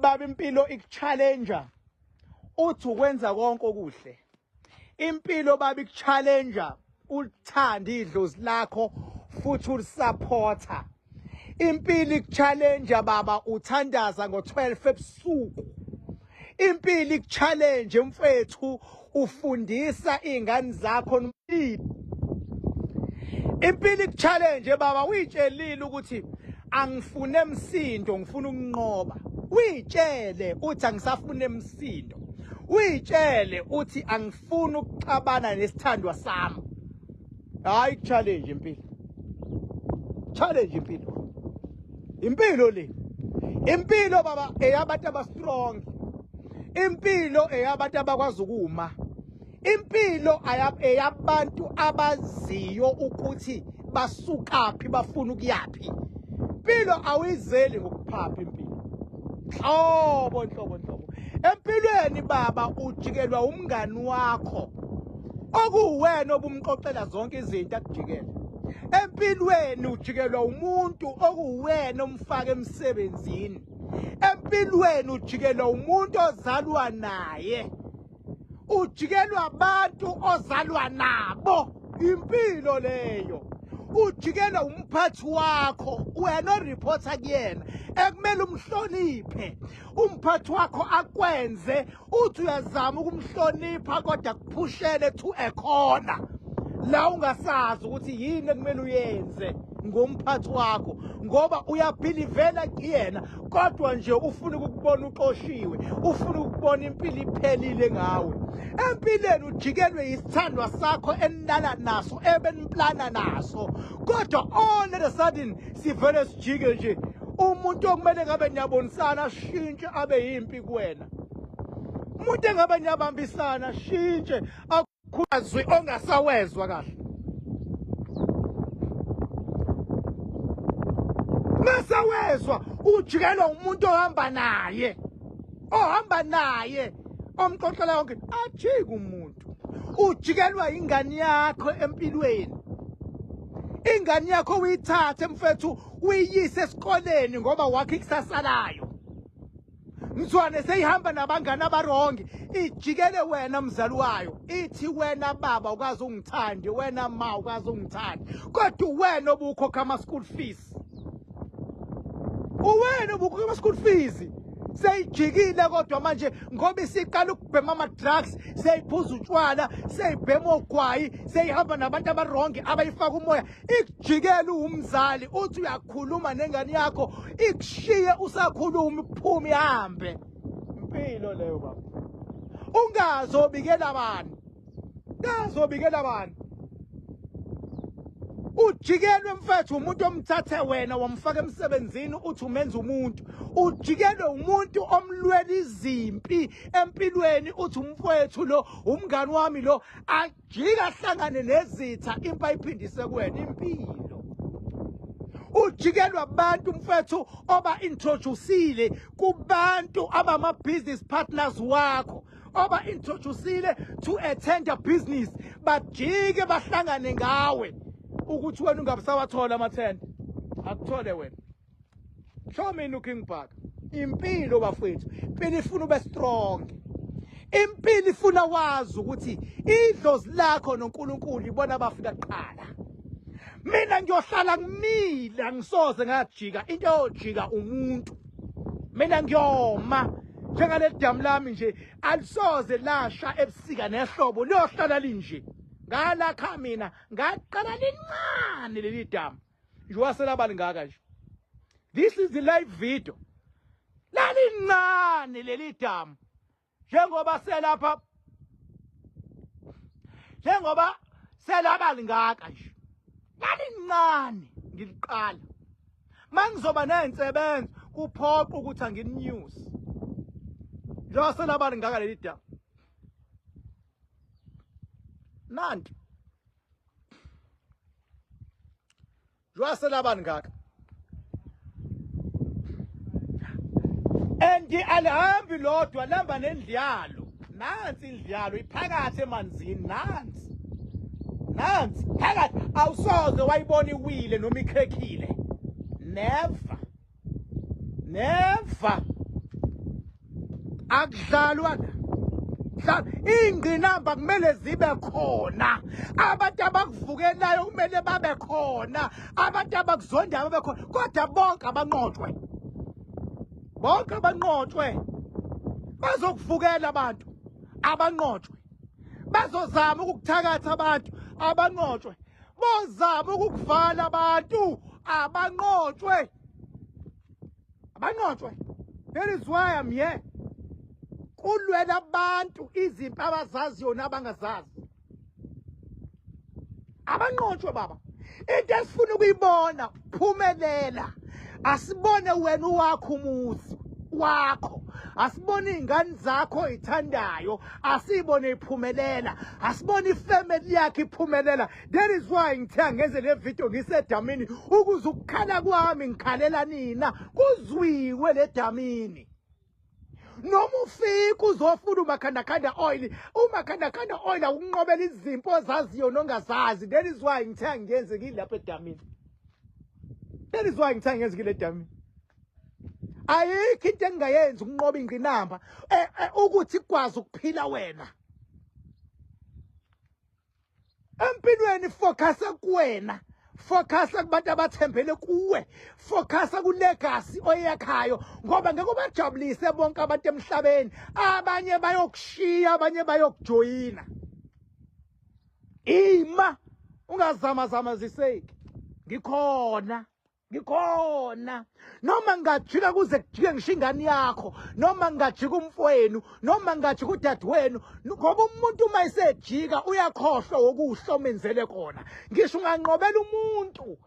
Baba impilo ikuchallenger uthi ukwenza konke okuhle. Impilo baba ikuchallenger uthanda idlozi lakho futhi ulisupporta. Impilo ikuchallenger baba uthandaza ngo12 ebusuku. Impilo ikuchallenge mfethu ufundisa izingane zakho. Impilo ikuchallenge baba uyitshelile ukuthi angifune emsindo ngifuna ukunqoba. Uyitshele uthi angisafune emsindo. Uyitshele uthi angifuni ukuxabana nesithandwa sami. Hayi challenge impilo. Challenge impilo. Impilo le. Impilo baba eyabantu abastrong. Impilo eyabantu abakwazi ukuma. Impilo eyabantu abaziyo ukuthi basukaphi bafuna ukuyapi. Impilo awuyizeli ngokuphapha impilo. Hlobo. Empilweni baba ujikelwa umngani wakho. Okuwena obumqoqela zonke izinto akujikela. Empilweni ujikelwa umuntu okuwena omfaka emsebenzini. Empilweni ujikelwa umuntu ozalwa naye. Ujikelwa abantu ozalwa nabo. Impilo leyo. Ujikelwa umphathi wakho wena oreporta kuyena ekumele umhloniphe. Umphathi wakho akwenze uthi uyazama ukumhlonipha kodwa kuphushele to a corner la ungasazi ukuthi yini ekumele uyenze ngomphathi wakho ngoba uyabhilivela kuyena kodwa nje ufuna ukubona uqoshiwe, ufuna ukubona impilo iphelile ngawe. Empilweni ujikelwe isithandwa sakho enilala naso ebenimplana naso kodwa all of a sudden sivele sijike nje umuntu okumele ngabe niyabonisana shintshe abe yimpi kuwena. Umuntu engabe niyabambisana shintshe akhuzwe ongasawezwa kahle. Ngasawezwa ujikelwa umuntu ohamba naye omqoqela yonke ajike umuntu. Ujikelwa ingane yakho empilweni. Ingane yakho uyithathe mfethu uyiyise esikoleni ngoba wakhe ikusasa layo. Mzwane seyihamba nabangani abarongi ijikele wena mzali wayo ithi wena baba ukazi ungithande wena ma ukazi ungithande kodwa wena obukhokha ama school fees. Uwena obukhokha ama school fees. Seyijikile kodwa manje ngoba isiqala ukubhema ama drugs, seyiphuza utshwala, seyibhema ogwayi, seyihamba nabantu abarongi abayifaka umoya. Ikujikela umzali uthi uyakhuluma nengane yakho, ikushiye usakhuluma uphume ihambe. Impilo leyo baba. Ungazobikela abantu. Ungazobikela abantu. Ujikelwe mfethu umuntu omthathe wena wamfaka emsebenzini uthi umenza umuntu. Ujikelwe umuntu omlwela izimpi empilweni uthi umfowethu lo umngani wami lo ajika ahlangane nezitha impi ayiphindise kuwena impilo. Ujikelwe abantu mfethu oba introduceile kubantu abama business partners wakho. Oba introduceile to attend a business bajike bahlangane ngawe. Ukuthi wena ungabusawathola amathenda akuthole wena. Show me looking back. Impilo bafethu impilo ifuna ube strong. Impilo ifuna wazi ukuthi idlozi lakho noNkulunkulu ibona bafika kuqala. Mina ngiyohlala ngimile ngisoze ngajika into yojika umuntu. Mina ngiyoma njengale damu lami nje alisoze lasha ebusika nehlobo liyohlala linje. Ngalakha mina ngaqala lincane leli damu nje waselabali ngaka nje. This is the live video. Lalincane leli damu njengoba selabali ngaka nje. Lalincane ngiliqala. Mangizoba nensebenzo kuphoqa ukuthi angininews. Nje waselabali ngaka leli damu. Nanti jwaselabani ngaka and alihambi lodwa lamba nendliyalo nansi indliyalo iphakathi emanzini nansi phakathi awusoze wayibona iwile noma ikhekhile never akudlalwa ingqinamba kumele zibe khona, abantu abakuvukelayo kumele babe khona, abantu abakuzondayo babe khona, kodwa bonke abanqotshwe bazokuvukela abantu abanqotshwe, bazozama ukukuthakatha abantu abanqotshwe, bozama ukukuvala abantu abanqotshwe. That is why I'm here. Kulwela abantu izinto abazaziyo nabangazazi. Abanqotshwe baba. Into esifuna ukuyibona, phumelela. Asibone wena wakho umuzi wakho. Asibone izingane zakho oyithandayo, asibone iphumelela. Asibone ifamily yakhe iphumelela. That is why ngithe ngenze le video ngisedamini ukuze ukukhala kwami ngikhalela nina kuzwiwe le damini. Noma ufika uzofuna umakhanda oil, umakhanda oil ukunqobela izimpo ozaziyo nongazazi. That is why ngithe ngiyenze kilapha edamini. That is why ngithe ngiyenze kile damini. Ayikho into engayenza ukunqoba ingqinamba ukuthi ikwazi ukuphila wena. Empilweni focusa kuwena. Focusa kubantu abathembele kuwe. Focusa ku legacy oyakhayo ngoba ngeke ubajabulise bonke abantu emhlabeni. Abanye bayokushiya, abanye bayokujoyina. Ima ungazama ziseki. Ngikhona. Noma ngajika kuze kujike ngisho ingane yakho, noma ngajika umfowenu, noma ngajika udadewenu, ngoba umuntu uma esejika uyakhohlwa okuhle omenzele khona. Ngisho unganqobela umuntu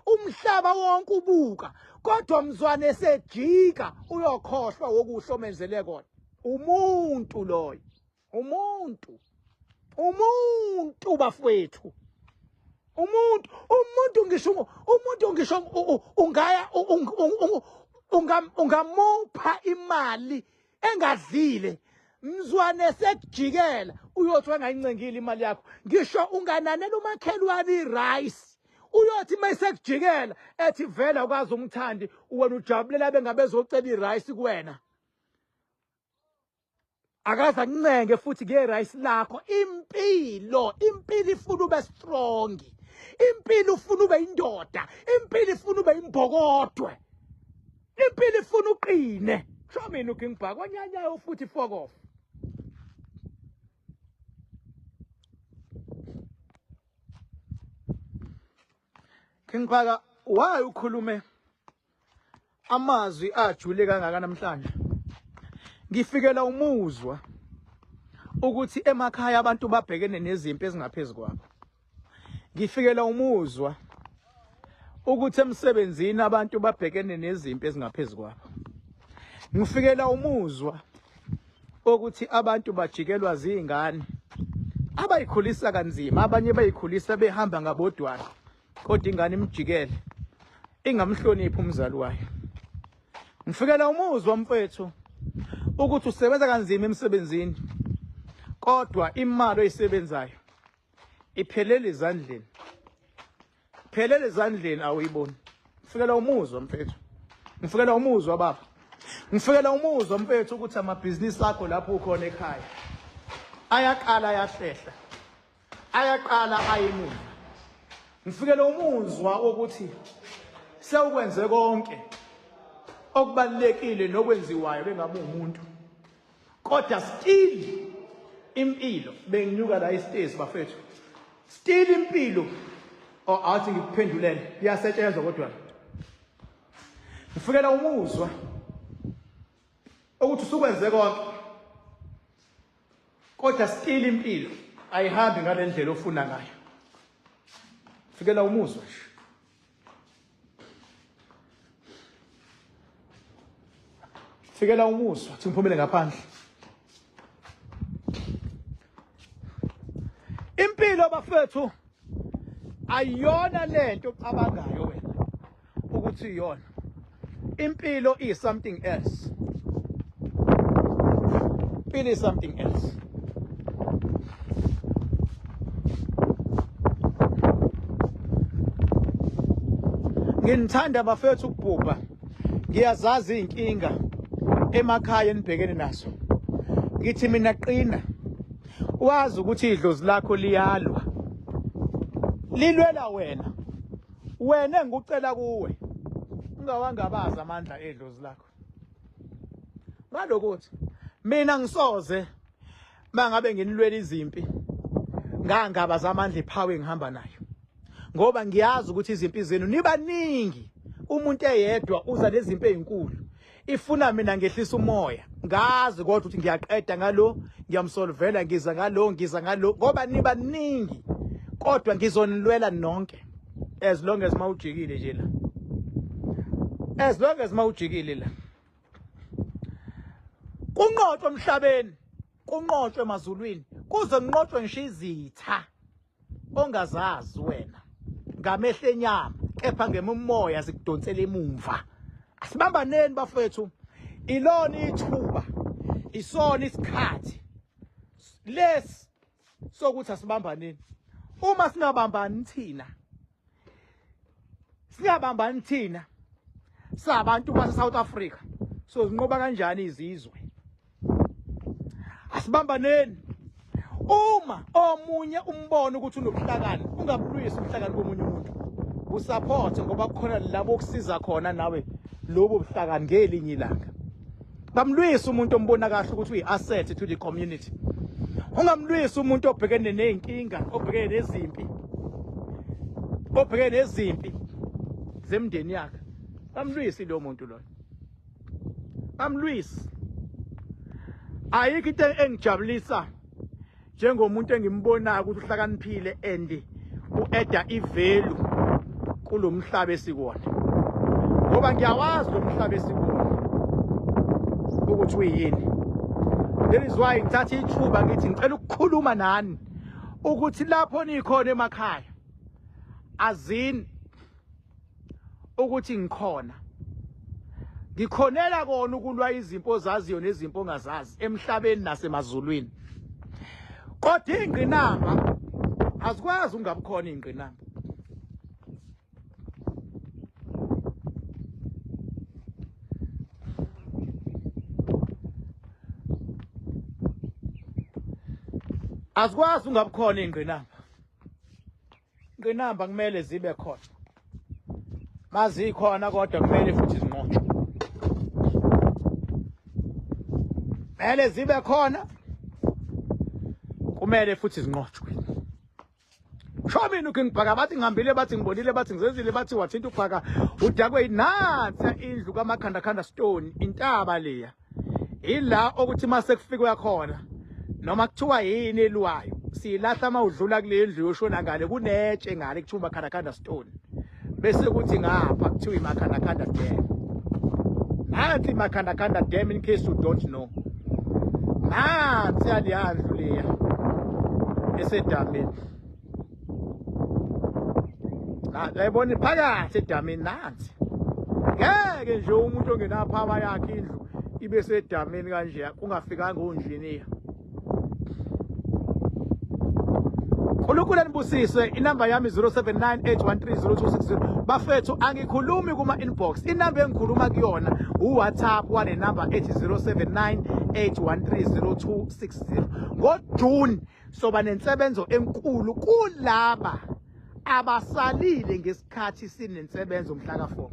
umhlaba wonke ubuka, kodwa mzwane esejika uyokhohlwa okuhle omenzele khona. Umuntu loyo, umuntu bafowethu. Umuntu ngisho ungaya ungamupha imali engadlile, mzwane sekujikela uyothi wangayincengile imali yakho. Ngisho ungananela umakhelwane irice, uyothi mayisekujikela ethi vela ukwazi umthandi wena ujabulela bengabezocela irice kuwena. Akaza akuncenge futhi ke rice lakho. Impilo ifuna ube strong. Impilo ufuna ube indoda. Impilo ifuna ube imbhokodwe. Impilo ifuna uqine. Show mina uking back wanyanyayo futhi fuck off. King Phaka, why ukhulume amazwi ajule kangaka namhlanje? Ngifikela umuzwa ukuthi emakhaya abantu babhekene nezimpi ezingaphezulu kwabo. Ngifikela umuzwa ukuthi emsebenzini abantu babhekene nezimpi ezingaphezulu kwabo. Ngifikela umuzwa ukuthi abantu bajikelwa zingane abayikhulisa kanzima, abanye bayikhulisa behamba ngabodwana, kodwa ingane imjikele ingamhloniphi umzali wayo. Ngifikela umuzwa mfethu ukuthi usebenza kanzima emsebenzini, kodwa imali oyisebenzayo iphelele ezandleni. Phelele ezandleni awuyiboni. Ngifikela umuzwa mfethu. Ngifikela umuzwa baba. Ngifikela umuzwa mfethu ukuthi amabhizinisi akho lapho ukhona ekhaya ayaqala ayahlehla, ayaqala ayemuva. Ngifikela umuzwa ukuthi sewukwenze konke okubalekile nokwenziwayo bengabe umuntu, kodwa still impilo benginyuka la istairs bafethu. Still impilo athi ngikuphendulele iyasetshenzwa kodwa ngifikela umuzwa ukuthi usukwenze konke, kodwa still impilo ayihambi ngale ndlela ofuna ngayo. Ngifikela umuzwa nje. Fikela umuzwa ukuthi ngiphumele ngaphandle. Impilo bafethu ayiyona lento ocabangayo wena ukuthi iyona. Impilo is something else. Impilo is something else. Ngithanda bafethu ukubhubha. Ngiyazazi inkinga emakhaya enibhekene naso. Ngithi mina qina. Wazi ukuthi idlozi lakho liyalwa. Lilwela wena. Wena engikucela kuwe. Ungawangabaza amandla edlozi lakho. Ngalokuthi mina ngisoze mangabe nginilwela izimpi ngangabaza amandla iphawe ngihamba nayo. Ngoba ngiyazi ukuthi izimpi zenu nibaningi. Umuntu eyedwa uza lezimpi ezinkulu. Ifuna mina ngehlisa umoya. Ngazi kodwa ukuthi ngiyaqeda ngalo, ngiyamsolvela ngiza ngalo ngoba nibaningi. Kodwa ngizonilwela nonke. As long as mawujikile nje la. As long as mawujikile la. Kunqotshwe emhlabeni, kunqotshwe emazulwini, kuze kunqotshwe ngisho izitha ongazazi wena. Ngamehlo enyama, kepha ngemoya zikudonsela emumva. Asibambaneni bafethu. Ilona ithuba. Isona isikhathi. Les sokuthi asibambaneni. Uma singabambani thina. Singabambani thina. Sabantu base South Africa. So zinqoba kanjani izizwe? Asibambaneni. Uma omunye umbono ukuthi unobuhlakani, ungabulwisi ubuhlakani komunye umuntu. Usupport ngoba kukhona labo okusiza khona nawe lobo buhlakani ngelinye ilanga. Ngamlwisa umuntu ombona kahle ukuthi uyi-asset to the community. Ungamlwisa umuntu obhekene nezinkinga, obhekene nezimpi. Obhekene nezimpi zemndeni yakhe. Ngamlwisi lo muntu lo. Ngamlwisi. Ayikho into engijabulisa njengomuntu engimbonayo ukuthi uhlakaniphile and ueda ivalue kulomhlaba esikuwona. Ngoba ngiyawazi lo mhlaba esikuwona ukuthi uyini. That is why ngithatha ithuba ngithi ngicela ukukhuluma nani ukuthi lapho nikhona emakhaya azini ukuthi ngikhona. Ngikhonela kona ukulwa izimpo ozaziyo nezimpo ongazazi emhlabeni nasemazulwini. Kodwa ingqinamba azikwazi ungabukhona ingqinamba. Azikwazi ungabukhona ingqinamba. Ingqinamba kumele zibe khona. Mazikhona kodwa kumele futhi zinqotshwe. Kumele zibe khona. Kumele futhi zinqotshwe. Shomini ukingibhaka bathi ngihambile bathi ngibonile bathi ngizenzile bathi wathinta ubhaka udakwe nansi indlu kaMakhandakhanda Stone intaba leya. Ila ukuthi mase kufikwe khona noma kuthiwa yini elwayo silahla mawudlula kule ndlu yoshona ngale kunetshe ngale kuthiwa Makhandakhanda Stone. Bese kuthi ngapha kuthiwa iMakhandakhanda Dam. Nansi iMakhandakhanda Dam in case you don't know. Nansi yaliyandlu leya esedameni. Yayibona phakathi edameni nansi. Ngeke nje umuntu ongenaphaba yakhe indlu ibe sedameni kanje kungafikanga onjiniya. Khulukule nibusiswe inamba yami 0798130260. Bafethu angikhulumi kuma inbox. Inamba engikhuluma kuyona uWhatsApp wane number ethi 0798130260. NgoJune soba nensebenzo enkulu kulaba abasalile ngesikhathi sinensebenzo umhla ka4.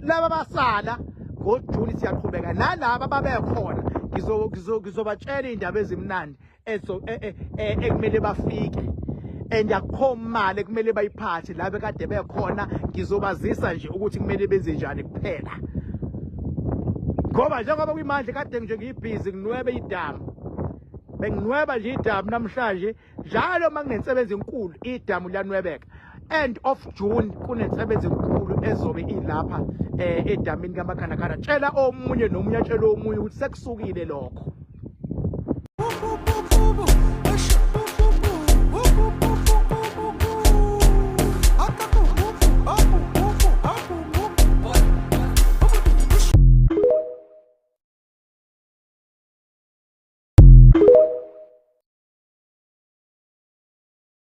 Laba basala ngoJune siyaqhubeka nalabo babekhona ngizobatshela indaba ezimnandi ekumele bafike and yakhomali kumele bayiphathe laba kade bekhona ngizobazisa nje ukuthi kumele benze njani kuphela. Ngoba njengoba kuyimanje kade nje ngiyibhizi nginwebe idamu. Benginweba nje idamu namhlanje njalo manginensebenzo enkulu idamu liyanwebeka. End of June kunensebenzo enkulu ezobe ilapha edamini kaMakhandakhanda. Tshela omunye nomunye atshela omunye ukuthi sekusukile lokho.